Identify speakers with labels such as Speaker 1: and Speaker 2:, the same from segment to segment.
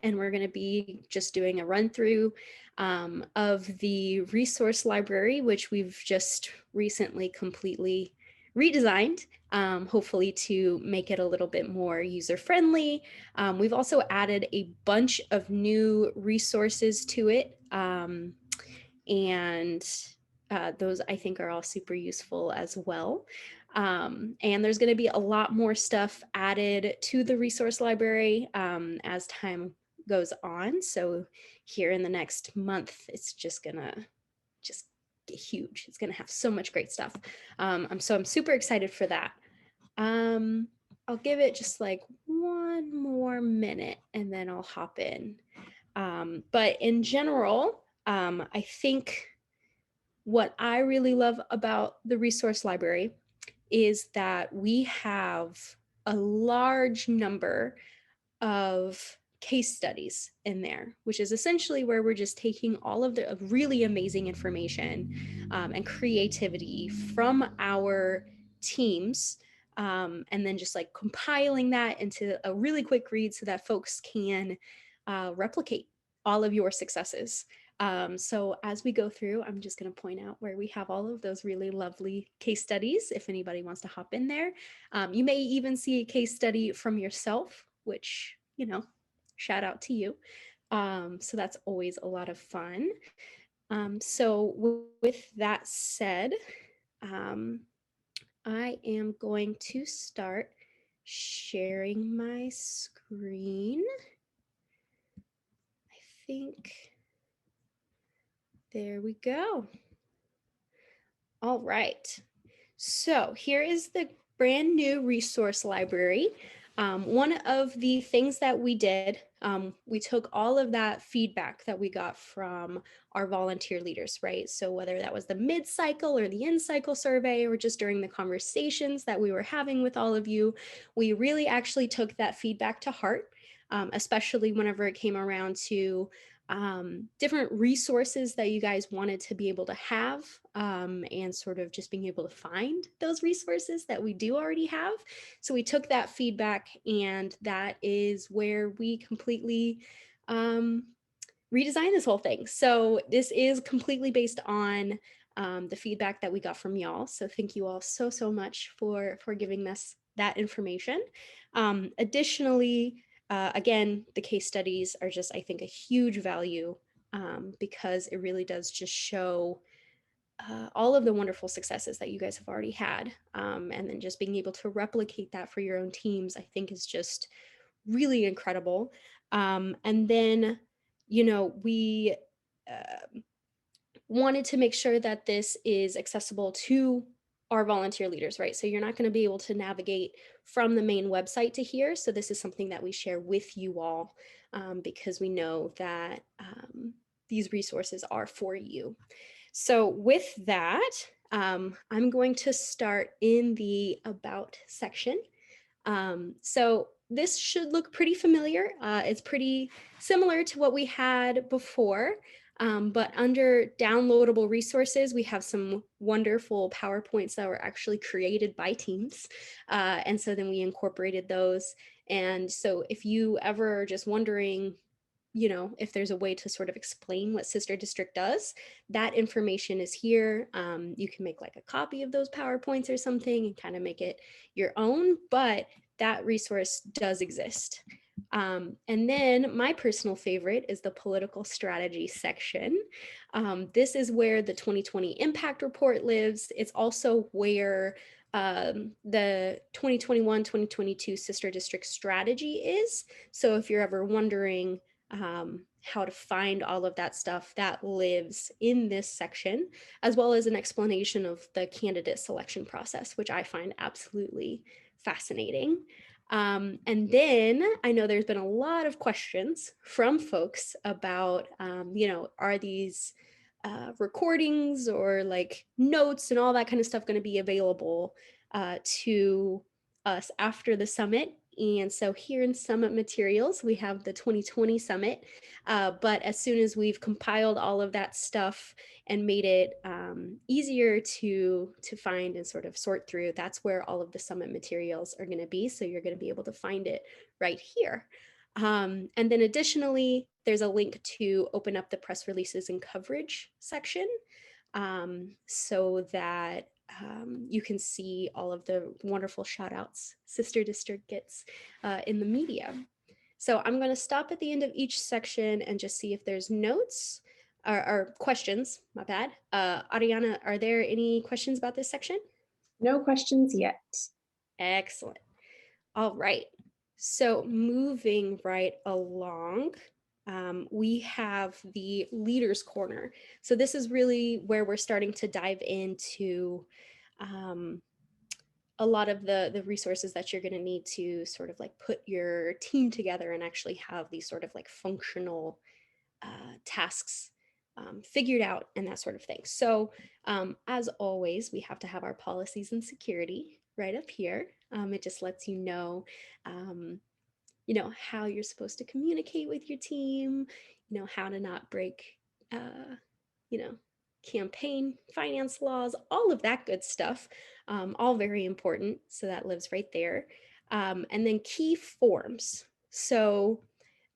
Speaker 1: and we're going to be just doing a run through of the resource library, which we've just recently completely redesigned, hopefully to make it a little bit more user-friendly. We've also added a bunch of new resources to it, and those I think are all super useful as well. And there's going to be a lot more stuff added to the resource library as time goes on. So here in the next month, it's just gonna just get huge. It's gonna have so much great stuff. I'm super excited for that. I'll give it just like one more minute and then I'll hop in. But in general, I think what I really love about the resource library is that we have a large number of case studies in there, which is essentially where we're just taking all of the really amazing information and creativity from our teams, and then just like compiling that into a really quick read so that folks can replicate all of your successes. So as we go through, I'm just going to point out where we have all of those really lovely case studies. If anybody wants to hop in there, you may even see a case study from yourself, which, you know, shout out to you. So that's always a lot of fun. So with that said, I am going to start sharing my screen. I think there we go. All right. So here is the brand new resource library. One of the things that we did, we took all of that feedback that we got from our volunteer leaders, right? So whether that was the mid-cycle or the in-cycle survey or just during the conversations that we were having with all of you, we really actually took that feedback to heart, especially whenever it came around to different resources that you guys wanted to be able to have, and sort of just being able to find those resources that we do already have. So we took that feedback, and that is where we completely redesigned this whole thing. So this is completely based on the feedback that we got from y'all. So thank you all so much for giving us that information. Additionally, again, the case studies are just, I think, a huge value because it really does just show all of the wonderful successes that you guys have already had. And then just being able to replicate that for your own teams, I think is just really incredible. And then, you know, we wanted to make sure that this is accessible to our volunteer leaders, right? So you're not going to be able to navigate from the main website to here. So this is something that we share with you all because we know that these resources are for you. So with that, I'm going to start in the About section. So this should look pretty familiar. It's pretty similar to what we had before. But under downloadable resources, we have some wonderful PowerPoints that were actually created by teams. And so then we incorporated those. And so if you ever are just wondering, you know, if there's a way to sort of explain what Sister District does, that information is here. You can make like a copy of those PowerPoints or something and kind of make it your own, but that resource does exist. And then my personal favorite is the political strategy section. This is where the 2020 impact report lives. It's also where the 2021-2022 Sister District strategy is. So if you're ever wondering how to find all of that stuff, that lives in this section, as well as an explanation of the candidate selection process, which I find absolutely fascinating. And then I know there's been a lot of questions from folks about, you know, are these recordings or like notes and all that kind of stuff going to be available to us after the summit? And so here in Summit Materials, we have the 2020 Summit, but as soon as we've compiled all of that stuff and made it easier to find and sort of sort through, that's where all of the Summit materials are going to be. So you're going to be able to find it right here. And then additionally, there's a link to open up the press releases and coverage section, so that you can see all of the wonderful shout outs Sister District gets in the media. So I'm going to stop at the end of each section and just see if there's notes or questions, my bad. Ariana, are there any questions about this section?
Speaker 2: No questions yet.
Speaker 1: Excellent. All right. So moving right along, we have the leaders corner. So this is really where we're starting to dive into a lot of the resources that you're going to need to sort of like put your team together and actually have these sort of like functional tasks figured out and that sort of thing. So as always, we have to have our policies and security right up here. It just lets um, you know, how you're supposed to communicate with your team, you know, how to not break, you know, campaign finance laws, all of that good stuff, all very important. So that lives right there. And then key forms. So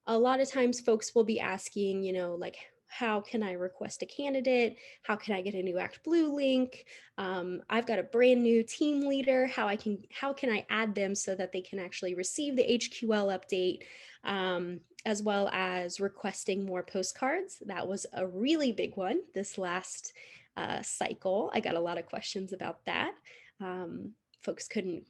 Speaker 1: a lot of times folks will be asking, you know, like, how can I request a candidate? How can I get a new Act Blue link? I've got a brand new team leader. How can I add them so that they can actually receive the HQL update, as well as requesting more postcards? That was a really big one this last cycle. I got a lot of questions about that. Folks couldn't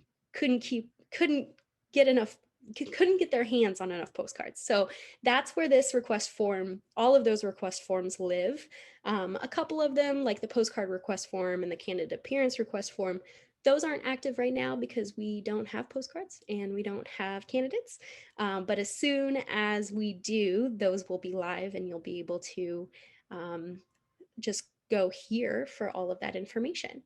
Speaker 1: get enough couldn't get their hands on enough postcards. So that's where this request form, all of those request forms live. A couple of them, like the postcard request form and the candidate appearance request form, those aren't active right now because we don't have postcards and we don't have candidates. But as soon as we do, those will be live and you'll be able to just go here for all of that information.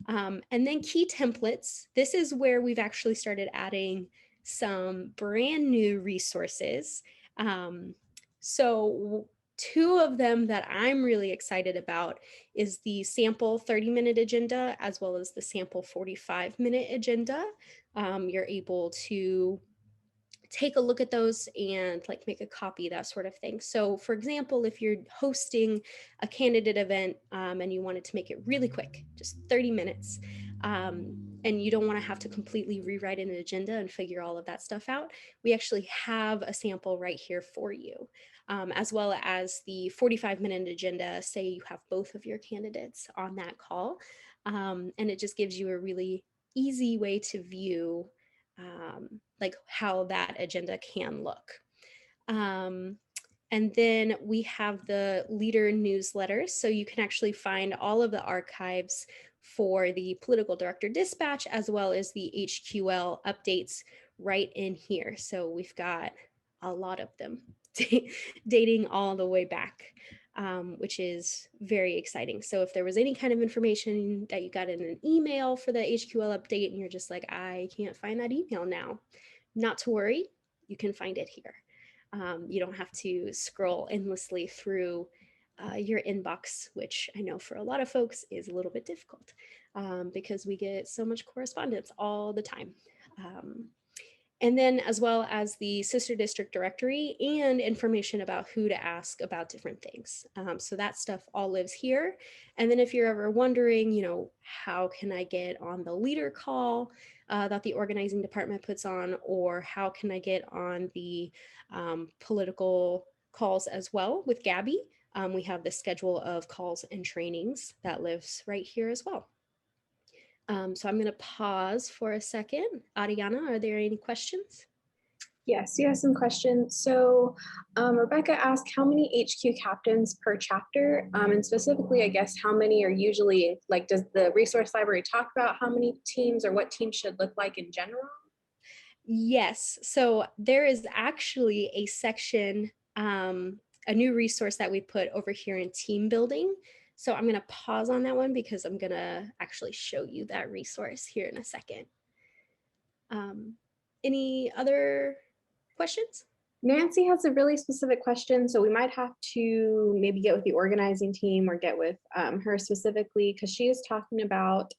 Speaker 1: And then key templates. This is where we've actually started adding some brand new resources. So two of them that I'm really excited about is the sample 30-minute agenda as well as the sample 45-minute agenda. You're able to take a look at those and like make a copy, that sort of thing. So for example, if you're hosting a candidate event and you wanted to make it really quick, just 30 minutes, and you don't want to have to completely rewrite an agenda and figure all of that stuff out, we actually have a sample right here for you. As well as the 45-minute agenda, say you have both of your candidates on that call. And it just gives you a really easy way to view like how that agenda can look. Um, and then we have the leader newsletters. So you can actually find all of the archives for the political director dispatch as well as the HQL updates right in here. So we've got a lot of them dating all the way back, which is very exciting. So if there was any kind of information that you got in an email for the HQL update and you're just like, I can't find that email now, not to worry, you can find it here. You don't have to scroll endlessly through your inbox, which I know for a lot of folks is a little bit difficult because we get so much correspondence all the time. And then as well as the sister district directory and information about who to ask about different things. So that stuff all lives here. And then if you're ever wondering, you know, how can I get on the leader call that the organizing department puts on, or how can I get on the political calls as well with Gabby? We have the schedule of calls and trainings that lives right here as well. So I'm going to pause for a second. Ariana, are there any questions?
Speaker 2: Yes, you have some questions. So Rebecca asked how many HQ captains per chapter, and specifically, I guess, how many are usually, like, does the resource library talk about how many teams or what teams should look like in general?
Speaker 1: Yes. So there is actually a section, a new resource that we put over here in team building. So I'm going to pause on that one because I'm going to actually show you that resource here in a second. Um, any other questions?
Speaker 2: Nancy has a really specific question, so we might have to maybe get with the organizing team or get with her specifically, because she is talking about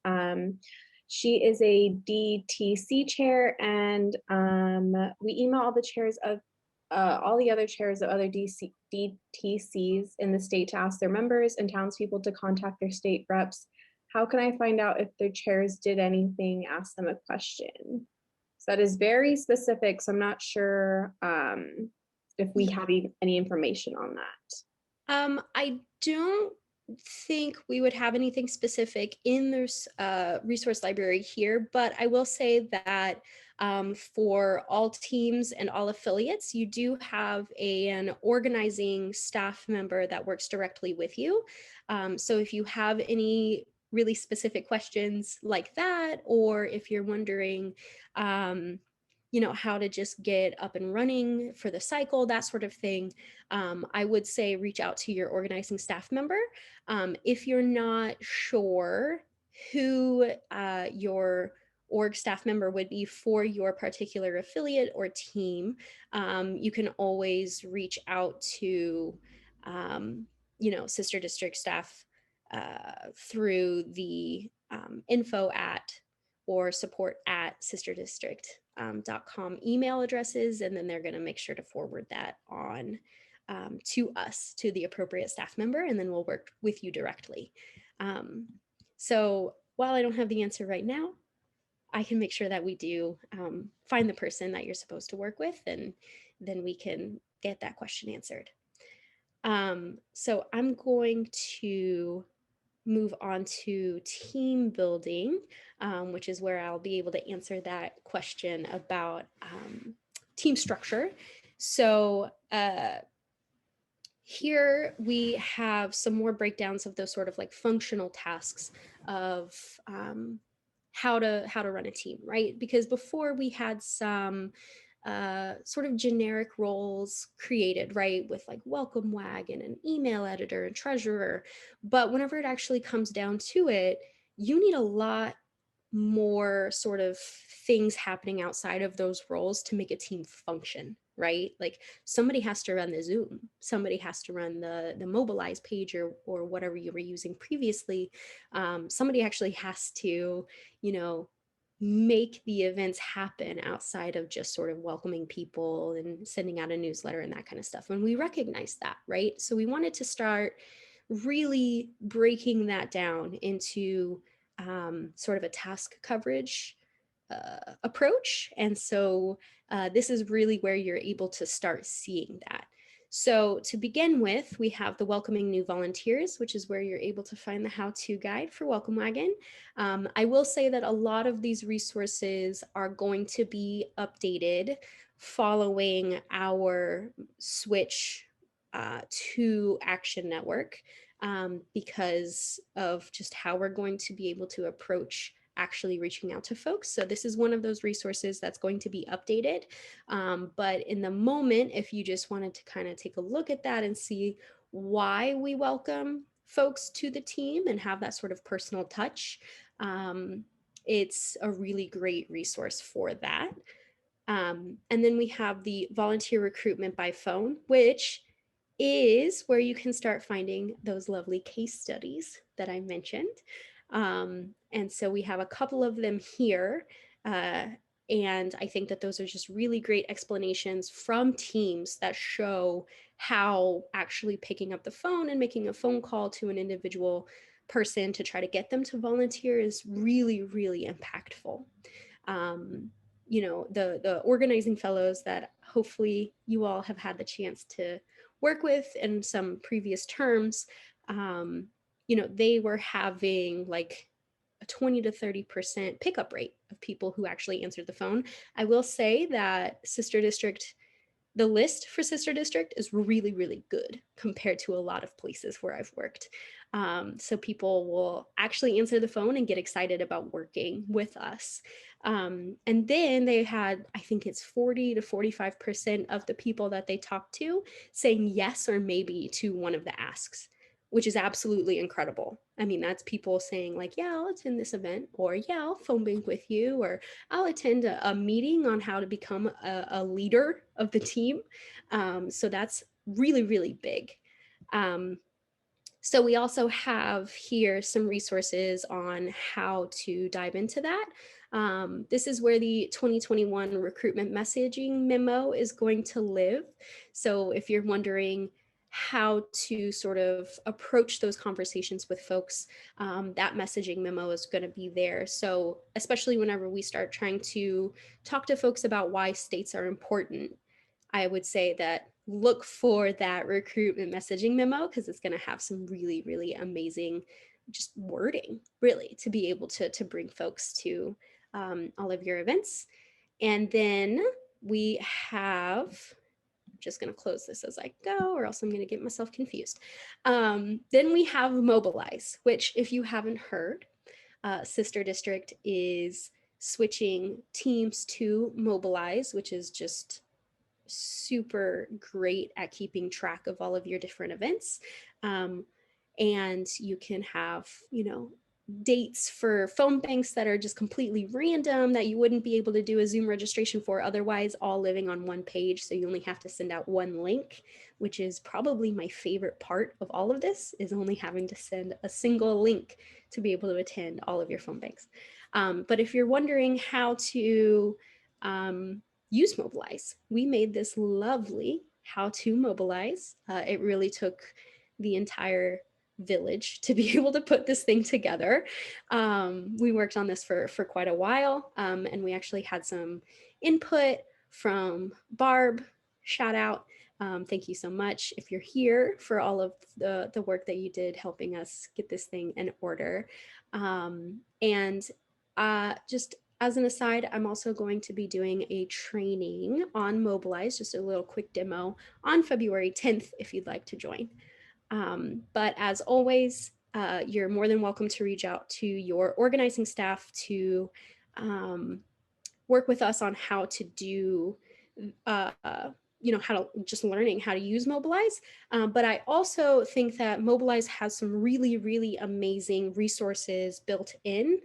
Speaker 2: she is a DTC chair, and we email all the chairs of all the other chairs of other DTCs in the state to ask their members and townspeople to contact their state reps. How can I find out if their chairs did anything? Ask them a question. So that is very specific. So I'm not sure if we have any information on that.
Speaker 1: I don't think we would have anything specific in this resource library here, but I will say that for all teams and all affiliates, you do have an organizing staff member that works directly with you. So if you have any really specific questions like that, or if you're wondering, how to just get up and running for the cycle, that sort of thing, I would say reach out to your organizing staff member. If you're not sure who your org staff member would be for your particular affiliate or team, you can always reach out to, sister district staff through the info at or support at sisterdistrict.com email addresses, and then they're going to make sure to forward that on to us, to the appropriate staff member, and then we'll work with you directly. So while I don't have the answer right now, I can make sure that we do find the person that you're supposed to work with, and then we can get that question answered. So I'm going to move on to team building, which is where I'll be able to answer that question about team structure. So here we have some more breakdowns of those sort of like functional tasks of how to run a team, right? Because before we had some sort of generic roles created, right? With like welcome wagon and email editor and treasurer. But whenever it actually comes down to it, you need a lot more sort of things happening outside of those roles to make a team function, right? Like somebody has to run the Zoom, somebody has to run the Mobilize page or whatever you were using previously. Somebody actually has to, make the events happen outside of just sort of welcoming people and sending out a newsletter and that kind of stuff. And we recognize that, right? So we wanted to start really breaking that down into sort of a task coverage approach. And so this is really where you're able to start seeing that. So to begin with, we have the Welcoming New Volunteers, which is where you're able to find the how-to guide for Welcome Wagon. I will say that a lot of these resources are going to be updated following our switch to Action Network, because of just how we're going to be able to approach actually reaching out to folks. So this is one of those resources that's going to be updated. But in the moment, if you just wanted to kind of take a look at that and see why we welcome folks to the team and have that sort of personal touch, it's a really great resource for that. And then we have the volunteer recruitment by phone, which is where you can start finding those lovely case studies that I mentioned. And so we have a couple of them here. And I think that those are just really great explanations from teams that show how actually picking up the phone and making a phone call to an individual person to try to get them to volunteer is really, really impactful. The organizing fellows that hopefully you all have had the chance to work with in some previous terms, they were having like a 20 to 30% pickup rate of people who actually answered the phone. I will say that the list for Sister District is really, really good compared to a lot of places where I've worked. So people will actually answer the phone and get excited about working with us. And then they had, I think it's 40 to 45% of the people that they talked to saying yes or maybe to one of the asks, which is absolutely incredible. I mean, that's people saying like, yeah, I'll attend this event, or yeah, I'll phone bank with you, or I'll attend a meeting on how to become a leader of the team. So that's really, really big. So we also have here some resources on how to dive into that. This is where the 2021 recruitment messaging memo is going to live. So if you're wondering how to sort of approach those conversations with folks, that messaging memo is going to be there. So especially whenever we start trying to talk to folks about why states are important, I would say that look for that recruitment messaging memo, because it's going to have some really, really amazing just wording, really, to be able to bring folks to all of your events. And then we have, I'm just going to close this as I go, or else I'm going to get myself confused. Then we have Mobilize, which, if you haven't heard, Sister District is switching teams to Mobilize, which is just super great at keeping track of all of your different events. Um, and you can have, dates for phone banks that are just completely random that you wouldn't be able to do a Zoom registration for otherwise, all living on one page. So you only have to send out one link, which is probably my favorite part of all of this, is only having to send a single link to be able to attend all of your phone banks. But if you're wondering how to use Mobilize, we made this lovely how to mobilize. It really took the entire village to be able to put this thing together. We worked on this for quite a while, and we actually had some input from Barb. Shout out. Thank you so much if you're here for all of the work that you did helping us get this thing in order. And just as an aside, I'm also going to be doing a training on Mobilize, just a little quick demo on February 10th if you'd like to join. But as always, you're more than welcome to reach out to your organizing staff to work with us on how to do, uh, how to just learning how to use Mobilize. But I also think that Mobilize has some really, really amazing resources built in.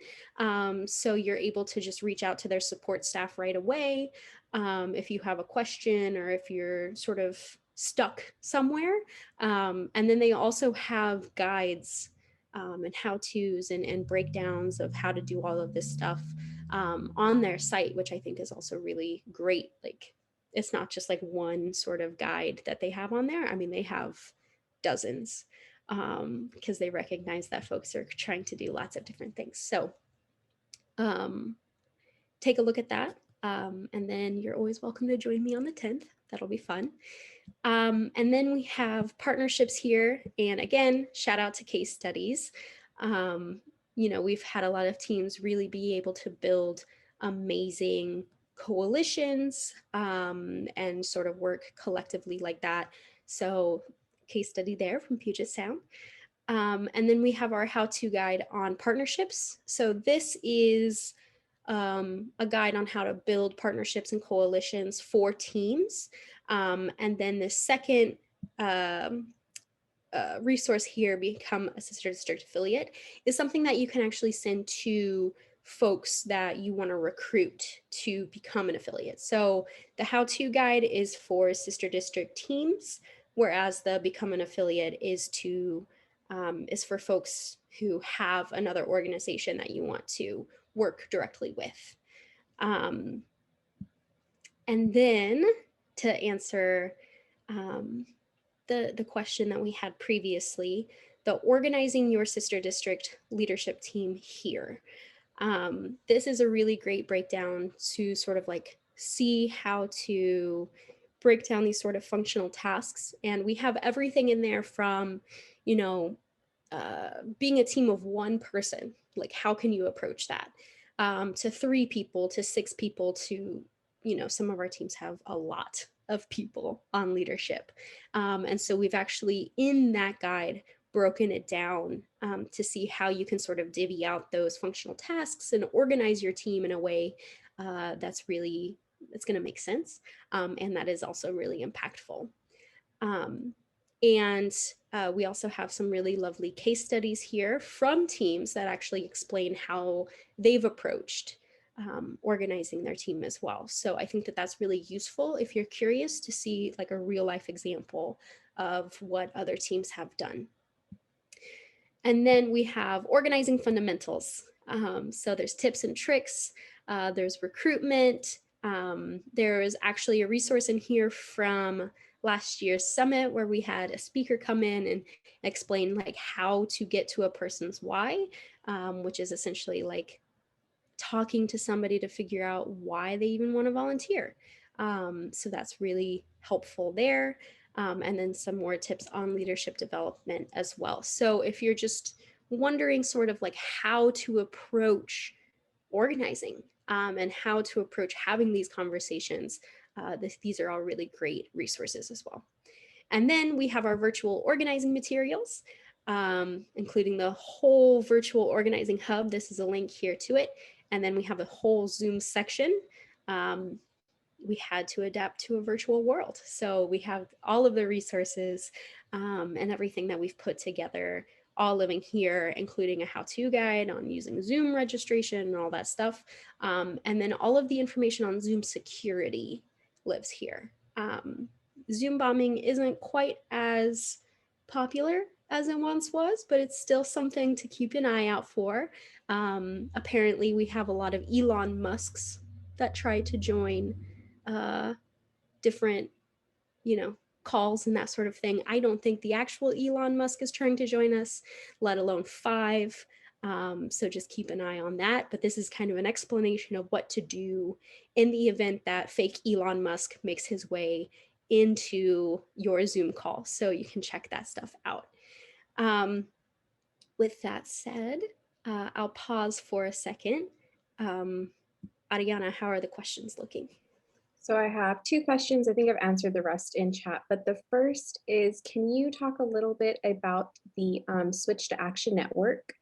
Speaker 1: So you're able to just reach out to their support staff right away. If you have a question or if you're sort of stuck somewhere. And then they also have guides and how-tos and breakdowns of how to do all of this stuff on their site, which I think is also really great. Like, it's not just like one sort of guide that they have on there. I mean, they have dozens because they recognize that folks are trying to do lots of different things. So take a look at that. And then you're always welcome to join me on the 10th. That'll be fun. And then we have partnerships here. And again, shout out to case studies. We've had a lot of teams really be able to build amazing coalitions and sort of work collectively like that. So case study there from Puget Sound. And then we have our how-to guide on partnerships. So this is a guide on how to build partnerships and coalitions for teams. And then the second resource here, Become a Sister District Affiliate, is something that you can actually send to folks that you want to recruit to become an affiliate. So the how-to guide is for sister district teams, whereas the Become an Affiliate is for folks who have another organization that you want to work directly with. And then to answer the question that we had previously, the organizing your sister district leadership team here. This is a really great breakdown to sort of like see how to break down these sort of functional tasks. And we have everything in there from, being a team of one person, like how can you approach that, to 3 people, to 6 people, to, some of our teams have a lot of people on leadership. And so we've actually in that guide broken it down to see how you can sort of divvy out those functional tasks and organize your team in a way that's going to make sense, and that is also really impactful. And we also have some really lovely case studies here from teams that actually explain how they've approached organizing their team as well. So I think that that's really useful if you're curious to see like a real life example of what other teams have done. And then we have organizing fundamentals. So there's tips and tricks there's Recruitment. There is actually a resource in here from last year's summit where we had a speaker come in and explain like how to get to a person's why, which is essentially like talking to somebody to figure out why they even want to volunteer. So that's really helpful there. And then some more tips on leadership development as well. So if you're just wondering sort of like how to approach organizing and how to approach having these conversations, these are all really great resources as well. And then we have our virtual organizing materials, including the whole virtual organizing hub. This is a link here to it. And then we have a whole Zoom section. Um, we had to adapt to a virtual world. So we have all of the resources and everything that we've put together all living here, including a how-to guide on using Zoom registration and all that stuff. And then all of the information on Zoom security lives here. Zoom bombing isn't quite as popular as it once was, but it's still something to keep an eye out for. Apparently, we have a lot of Elon Musks that try to join different, calls and that sort of thing. I don't think the actual Elon Musk is trying to join us, let alone five. So just keep an eye on that. But this is kind of an explanation of what to do in the event that fake Elon Musk makes his way into your Zoom call. So you can check that stuff out. With that said, I'll pause for a second. Ariana, how are the questions looking?
Speaker 2: So I have two questions. I think I've answered the rest in chat, but the first is, can you talk a little bit about the Switch to Action Network?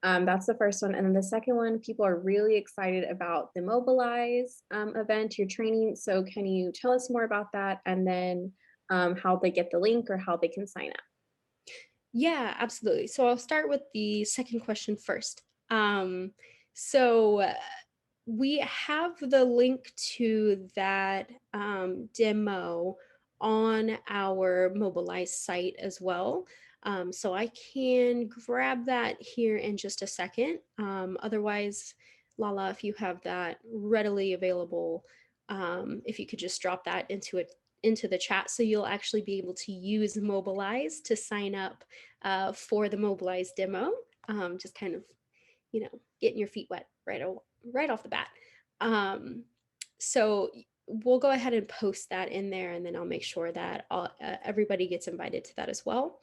Speaker 2: That's the first one. And then the second one, people are really excited about the Mobilize event, your training. So can you tell us more about that, and then how they get the link or how they can sign up?
Speaker 1: Yeah, absolutely. So I'll start with the second question first. So we have the link to that demo on our Mobilize site as well. So I can grab that here in just a second. Otherwise, Lala, if you have that readily available, if you could just drop that into the chat, so you'll actually be able to use Mobilize to sign up for the Mobilize demo. Just kind of, getting your feet wet right off the bat. So we'll go ahead and post that in there, and then I'll make sure that everybody gets invited to that as well.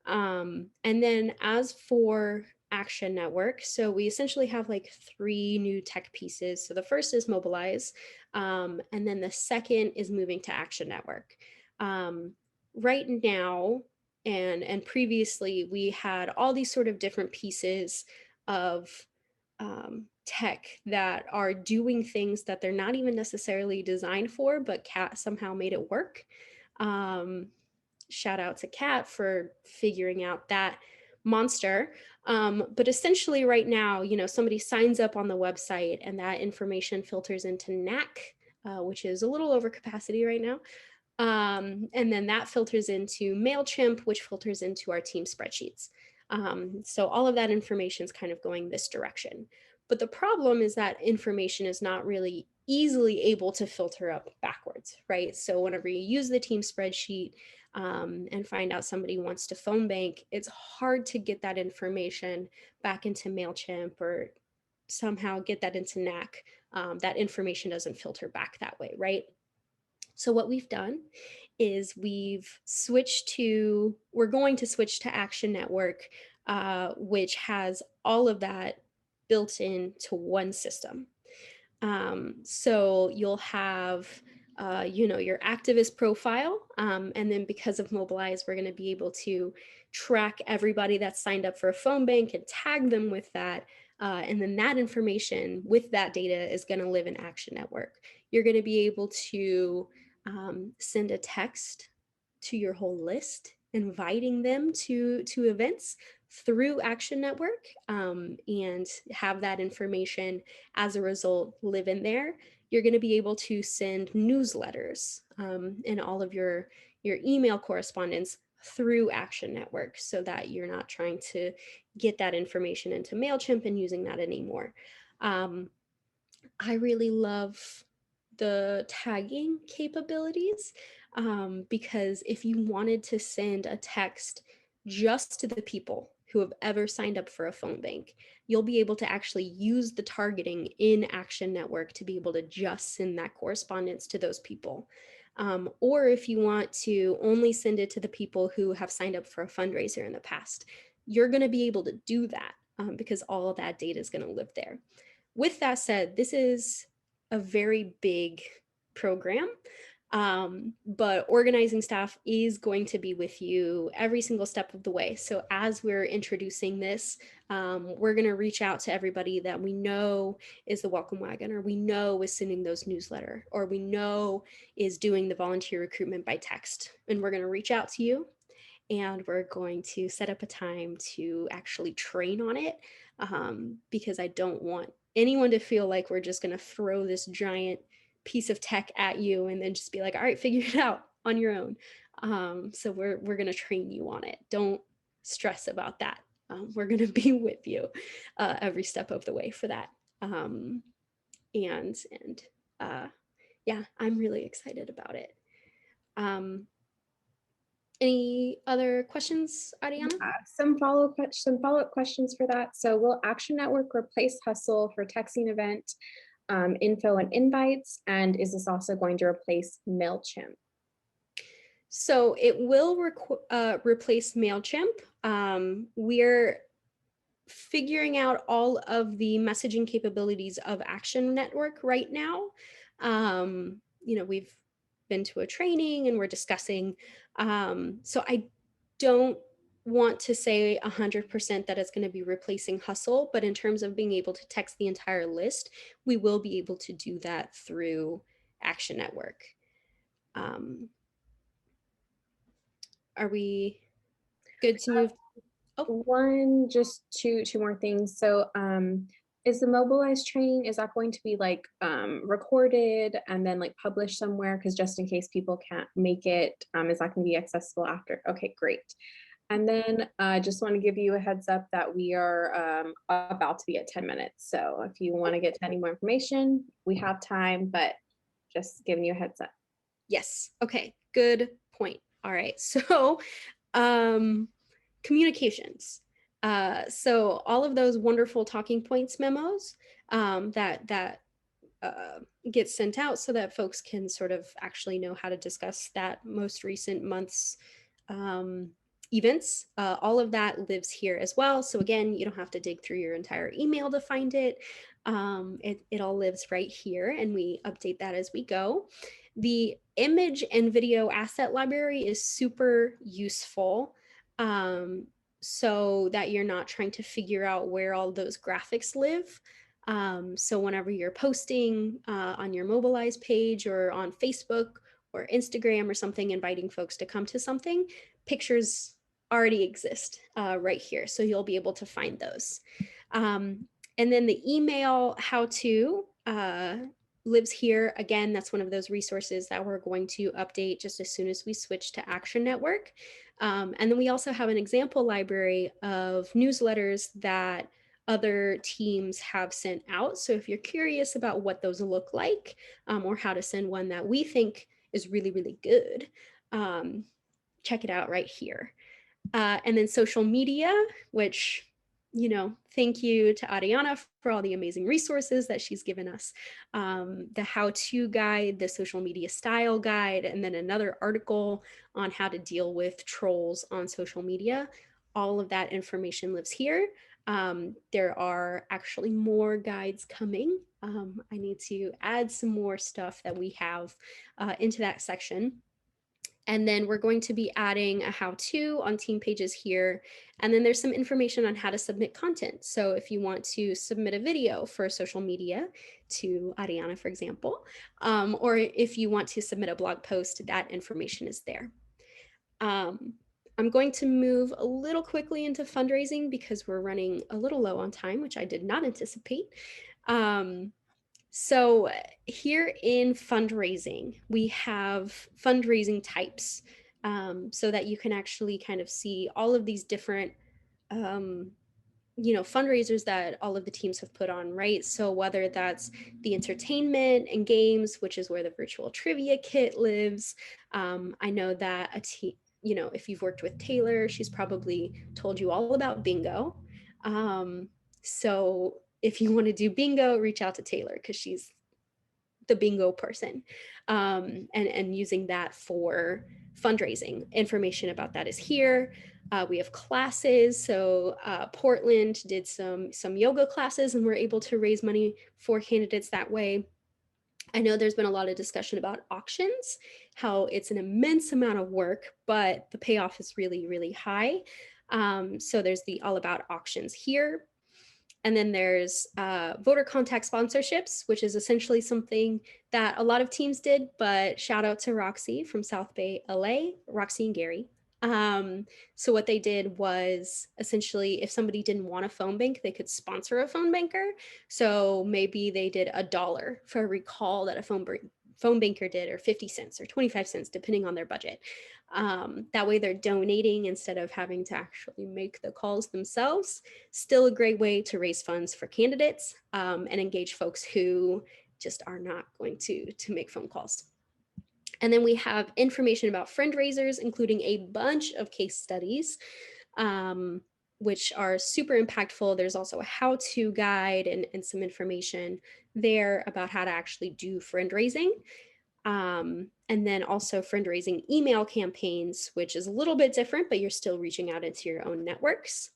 Speaker 1: And then as for Action Network, so we essentially have like three new tech pieces. So the first is Mobilize, and then the second is moving to Action Network. Right now, and previously, we had all these sort of different pieces of tech that are doing things that they're not even necessarily designed for, but Cat somehow made it work. Shout out to Cat for figuring out that monster. But essentially right now, somebody signs up on the website and that information filters into NAC, which is a little over capacity right now. And then that filters into MailChimp, which filters into our team spreadsheets. So all of that information is kind of going this direction. But the problem is that information is not really easily able to filter up backwards, right? So whenever you use the team spreadsheet and find out somebody wants to phone bank, it's hard to get that information back into MailChimp or somehow get that into NAC. That information doesn't filter back that way, right? So what we've done is we're going to switch to Action Network, which has all of that built into one system. So you'll have, your activist profile. And then because of Mobilize, we're going to be able to track everybody that's signed up for a phone bank and tag them with that. And then that information with that data is going to live in Action Network. You're going to be able to send a text to your whole list, inviting them to events through Action Network, and have that information as a result live in there. You're going to be able to send newsletters and all of your email correspondence through Action Network, so that you're not trying to get that information into MailChimp and using that anymore. I really love the tagging capabilities, because if you wanted to send a text just to the people who have ever signed up for a phone bank, you'll be able to actually use the targeting in Action Network to be able to just send that correspondence to those people. Or if you want to only send it to the people who have signed up for a fundraiser in the past, you're going to be able to do that, because all of that data is going to live there. With that said, this is a very big program, but organizing staff is going to be with you every single step of the way. So as we're introducing this, we're going to reach out to everybody that we know is the welcome wagon, or we know is sending those newsletter, or we know is doing the volunteer recruitment by text. And we're going to reach out to you, and we're going to set up a time to actually train on it, because I don't want anyone to feel like we're just going to throw this giant piece of tech at you and then just be like, all right, figure it out on your own. So we're going to train you on it. Don't stress about that. We're going to be with you every step of the way for that. And uh, yeah, I'm really excited about it. Um, any other questions, Ariana?
Speaker 2: Some follow-up questions for that. So will Action Network replace Hustle for texting event info and invites? And is this also going to replace MailChimp?
Speaker 1: So it will replace MailChimp. We're figuring out all of the messaging capabilities of Action Network right now. We've been to a training and we're discussing. So I don't want to say 100% that it's going to be replacing Hustle, but in terms of being able to text the entire list, we will be able to do that through Action Network. Um, are we good to move? Oh,
Speaker 2: Just two more things. So is the Mobilize training, is that going to be like recorded and then like published somewhere? Because just in case people can't make it, is that going to be accessible after? Okay, great. And then I just want to give you a heads up that we are about to be at 10 minutes. So if you want to get to any more information, we have time, but just giving you a heads up.
Speaker 1: yes. Okay. Good point. All right. So, um, communications. So all of those wonderful talking points memos, that uh, get sent out so that folks can sort of actually know how to discuss that most recent month's um, events. All of that lives here as well. So again, you don't have to dig through your entire email to find it. It all lives right here, and we update that as we go. The image and video asset library is super useful, so that you're not trying to figure out where all those graphics live. So whenever you're posting on your Mobilize page or on Facebook or Instagram or something, inviting folks to come to something, pictures already exist right here. So you'll be able to find those. And then the email how to lives here. Again, that's one of those resources that we're going to update just as soon as we switch to Action Network. And then we also have an example library of newsletters that other teams have sent out. So if you're curious about what those look like, or how to send one that we think is really, really good, check it out right here. And then social media, which, thank you to Ariana for all the amazing resources that she's given us. The how-to guide, the social media style guide, and then another article on how to deal with trolls on social media. All of that information lives here. There are actually more guides coming. I need to add some more stuff that we have into that section. And then we're going to be adding a how-to on team pages here. And then there's some information on how to submit content. So if you want to submit a video for social media to Ariana, for example, or if you want to submit a blog post, that information is there. I'm going to move a little quickly into fundraising because we're running a little low on time, which I did not anticipate. So here in fundraising, we have fundraising types, so that you can actually kind of see all of these different fundraisers that all of the teams have put on, right? So whether that's the entertainment and games, which is where the virtual trivia kit lives. I know that if you've worked with Taylor, she's probably told you all about bingo. So if you want to do bingo, reach out to Taylor because she's the bingo person, and using that for fundraising. Information about that is here. We have classes. So Portland did some yoga classes, and we're able to raise money for candidates that way. I know there's been a lot of discussion about auctions, how it's an immense amount of work, but the payoff is really, really high. So there's the All About auctions here. And then there's voter contact sponsorships, which is essentially something that a lot of teams did, but shout out to Roxy from South Bay, LA, Roxy and Gary. So what they did was essentially if somebody didn't want a phone bank, they could sponsor a phone banker. So maybe they did $1 for a recall that a phone banker did, or 50 cents or 25 cents, depending on their budget. That way they're donating instead of having to actually make the calls themselves. Still a great way to raise funds for candidates, and engage folks who just are not going to make phone calls. And then we have information about fundraisers, including a bunch of case studies, which are super impactful. There's also a how-to guide and some information there about how to actually do fundraising. And then also fundraising email campaigns, which is a little bit different, but you're still reaching out into your own networks.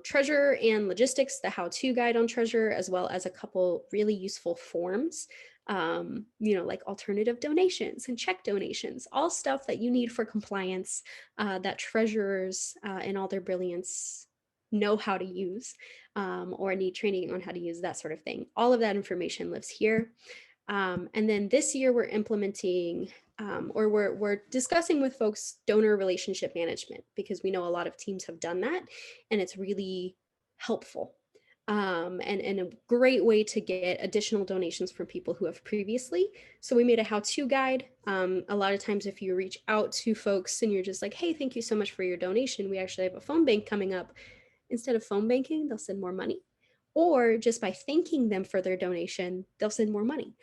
Speaker 1: Treasure and logistics, the how-to guide on treasure, as well as a couple really useful forms, like alternative donations and check donations, all stuff that you need for compliance, that treasurers in all their brilliance know how to use, or need training on how to use, that sort of thing. All of that information lives here. And then this year we're implementing, or we're discussing with folks donor relationship management, because we know a lot of teams have done that and it's really helpful, and a great way to get additional donations from people who have previously. So we made a how-to guide. A lot of times if you reach out to folks and you're just like, hey, thank you so much for your donation, we actually have a phone bank coming up. Instead of phone banking, they'll send more money. Or just by thanking them for their donation, they'll send more money.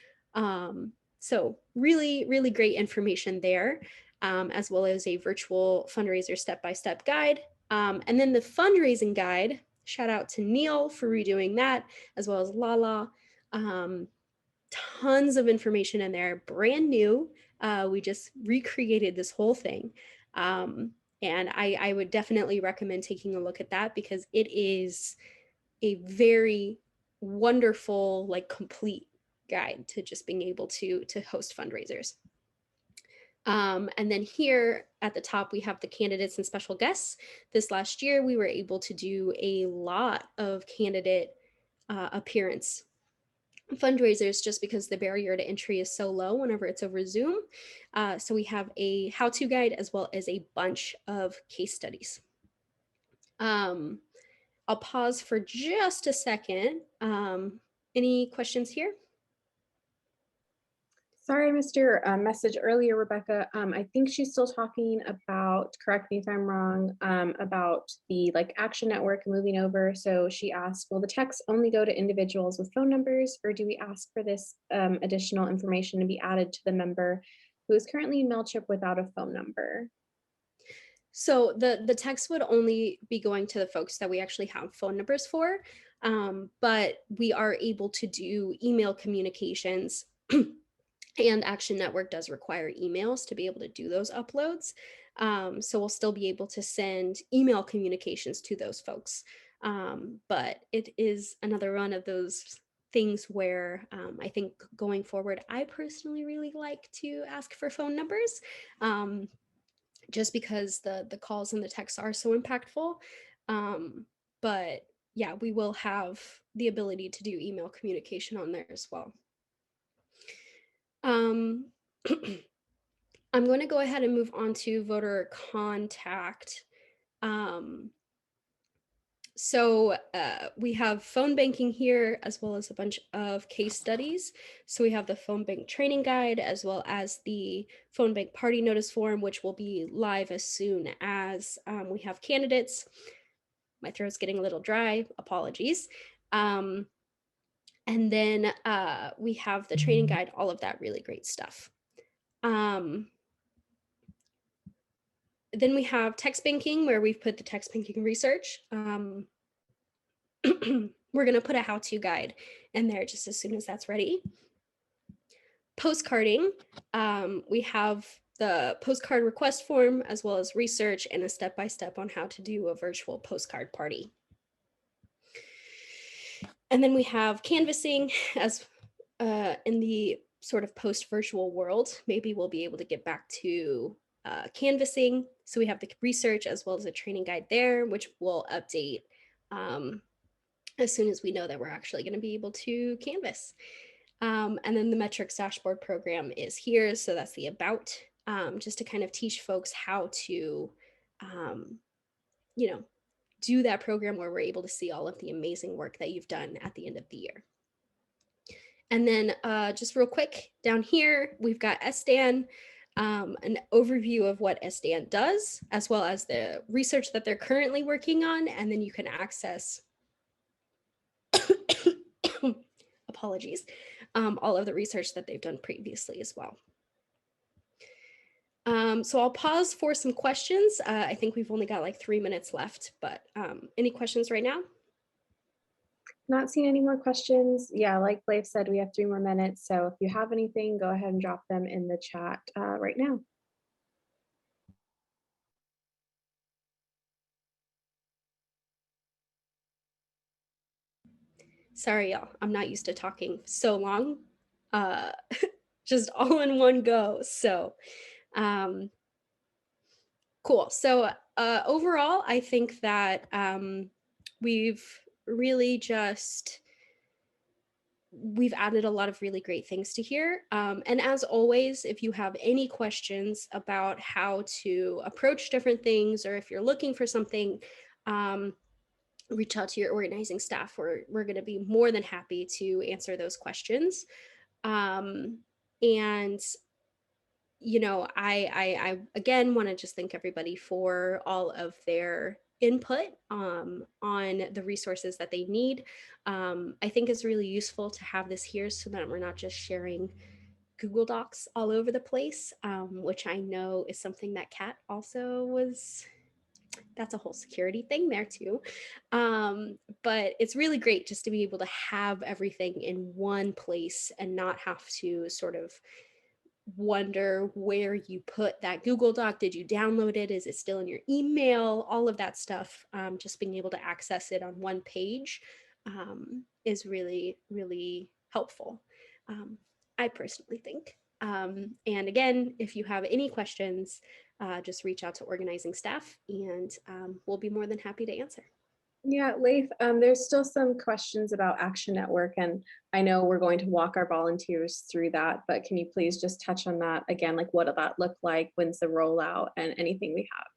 Speaker 1: So really, really great information there, as well as a virtual fundraiser step-by-step guide. And then the fundraising guide, shout out to Neil for redoing that, as well as Lala. Tons of information in there, brand new. We just recreated this whole thing. And I would definitely recommend taking a look at that, because it is a very wonderful, like, complete guide to just being able to host fundraisers. And then here at the top, we have the candidates and special guests. This last year, we were able to do a lot of candidate appearance fundraisers, just because the barrier to entry is so low whenever it's over Zoom. So we have a how-to guide as well as a bunch of case studies. I'll pause for just a second. Any questions here?
Speaker 2: Sorry, I missed your message earlier, Rebecca. I think she's still talking about, correct me if I'm wrong, about the Action Network moving over. So she asked, will the text only go to individuals with phone numbers, or do we ask for this additional information to be added to the member who is currently in MailChimp without a phone number?
Speaker 1: So the text would only be going to the folks that we actually have phone numbers for, but we are able to do email communications. And Action Network does require emails to be able to do those uploads. So we'll still be able to send email communications to those folks. But it is another one of those things where, I think going forward, I personally really like to ask for phone numbers, just because the calls and the texts are so impactful. But yeah, we will have the ability to do email communication on there as well. Um, I'm going to go ahead and move on to voter contact. Um, we have phone banking here, as well as a bunch of case studies. So we have the phone bank training guide, as well as the phone bank party notice form, which will be live as soon as we have candidates. My throat's getting a little dry, apologies. And then we have the training guide, all of that really great stuff. Then we have text banking, where we've put the text banking research. We're going to put a how-to guide in there just as soon as that's ready. Postcarding, we have the postcard request form, as well as research and a step-by-step on how to do a virtual postcard party. And then we have canvassing, as in the sort of post-virtual world. Maybe we'll be able to get back to canvassing. So we have the research as well as a training guide there, which we'll update as soon as we know that we're actually going to be able to canvas. And then the metrics dashboard program is here. So that's the about, just to kind of teach folks how to, do that program where we're able to see all of the amazing work that you've done at the end of the year. And then just real quick, down here, we've got SDAN, an overview of what SDAN does, as well as the research that they're currently working on. And then you can access, apologies, all of the research that they've done previously as well. So I'll pause for some questions. I think we've only got like 3 minutes left, but any questions right now?
Speaker 2: Not seeing any more questions. Yeah, like Leif said, we have 3 more minutes. So if you have anything, go ahead and drop them in the chat right now.
Speaker 1: Sorry, y'all. I'm not used to talking so long, just all in one go. So cool. So overall, I think that we've really just, we've added a lot of really great things to here. And as always, if you have any questions about how to approach different things, or if you're looking for something, reach out to your organizing staff. We're going to be more than happy to answer those questions. And I again want to just thank everybody for all of their input on the resources that they need. I think it's really useful to have this here so that we're not just sharing Google Docs all over the place, which I know is something that Kat also was. That's a whole security thing there too. But it's really great just to be able to have everything in one place and not have to sort of wonder where you put that Google Doc. Did you download it? Is it still in your email? All of that stuff. Just being able to access it on one page is really, really helpful. I personally think. And again, if you have any questions, just reach out to organizing staff and we'll be more than happy to answer.
Speaker 2: Yeah, Leif, there's still some questions about Action Network, and I know we're going to walk our volunteers through that, but can you please just touch on that again? Like, what did that look like? When's the rollout, and anything we have?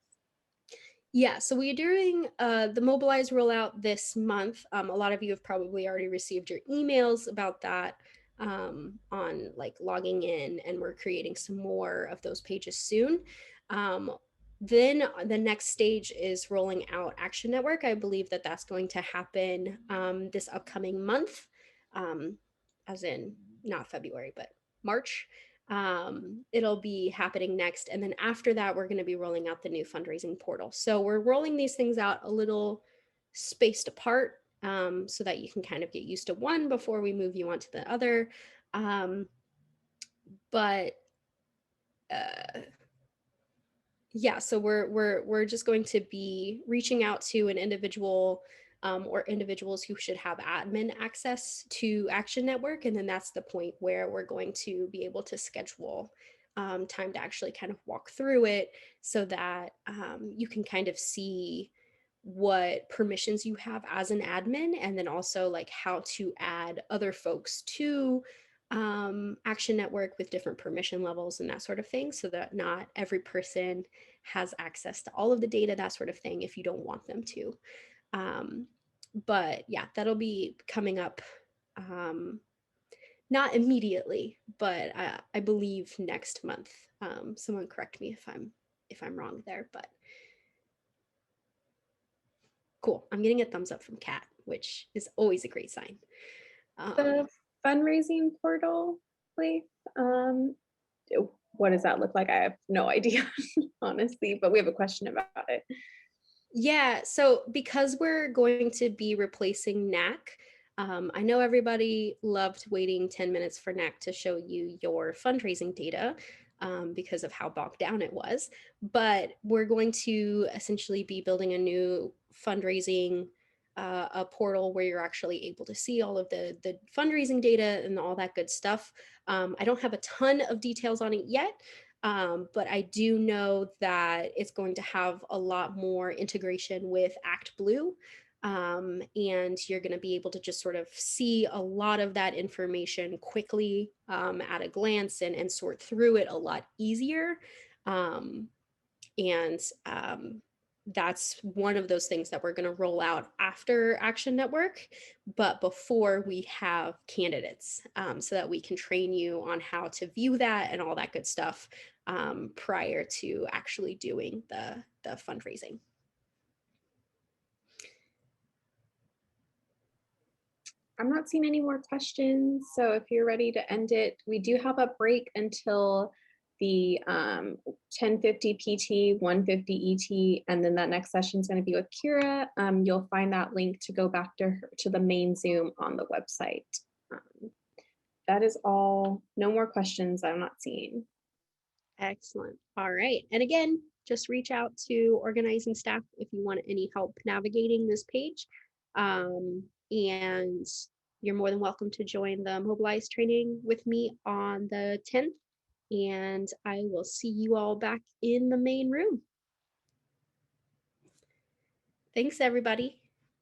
Speaker 1: Yeah, so we're doing the Mobilize rollout this month. A lot of you have probably already received your emails about that on like logging in, and we're creating some more of those pages soon. Then the next stage is rolling out Action Network. I believe that that's going to happen this upcoming month, as in not February, but March. It'll be happening next. And then after that, we're going to be rolling out the new fundraising portal. So we're rolling these things out a little spaced apart so that you can kind of get used to one before we move you on to the other. But yeah, so we're just going to be reaching out to an individual or individuals who should have admin access to Action Network, and then that's the point where we're going to be able to schedule time to actually kind of walk through it, so that you can kind of see what permissions you have as an admin, and then also like how to add other folks to Action Network with different permission levels and that sort of thing, so that not every person has access to all of the data, that sort of thing, if you don't want them to. But yeah, that'll be coming up, not immediately, but I believe next month. Someone correct me if I'm wrong there, but Cool. I'm getting a thumbs up from Kat, which is always a great sign.
Speaker 2: The fundraising portal, Leif, um, what does that look like? I have no idea, honestly, but we have a question about it.
Speaker 1: Yeah, so because we're going to be replacing Knack, I know everybody loved waiting 10 minutes for Knack to show you your fundraising data because of how bogged down it was. But we're going to essentially be building a new fundraising a portal where you're actually able to see all of the fundraising data and all that good stuff. I don't have a ton of details on it yet, but I do know that it's going to have a lot more integration with ActBlue. And you're going to be able to just sort of see a lot of that information quickly at a glance and sort through it a lot easier. Um, and that's one of those things that we're going to roll out after Action Network, but before we have candidates, so that we can train you on how to view that and all that good stuff prior to actually doing the fundraising.
Speaker 2: I'm not seeing any more questions. So if you're ready to end it, we do have a break until the 10:50 PT, 1:50 ET, and then that next session is going to be with Kira. You'll find that link to go back to her, to the main Zoom on the website. That is all. No more questions I'm not seeing.
Speaker 1: Excellent. All right. And again, just reach out to organizing staff if you want any help navigating this page. And you're more than welcome to join the Mobilize training with me on the 10th. And I will see you all back in the main room. Thanks, everybody.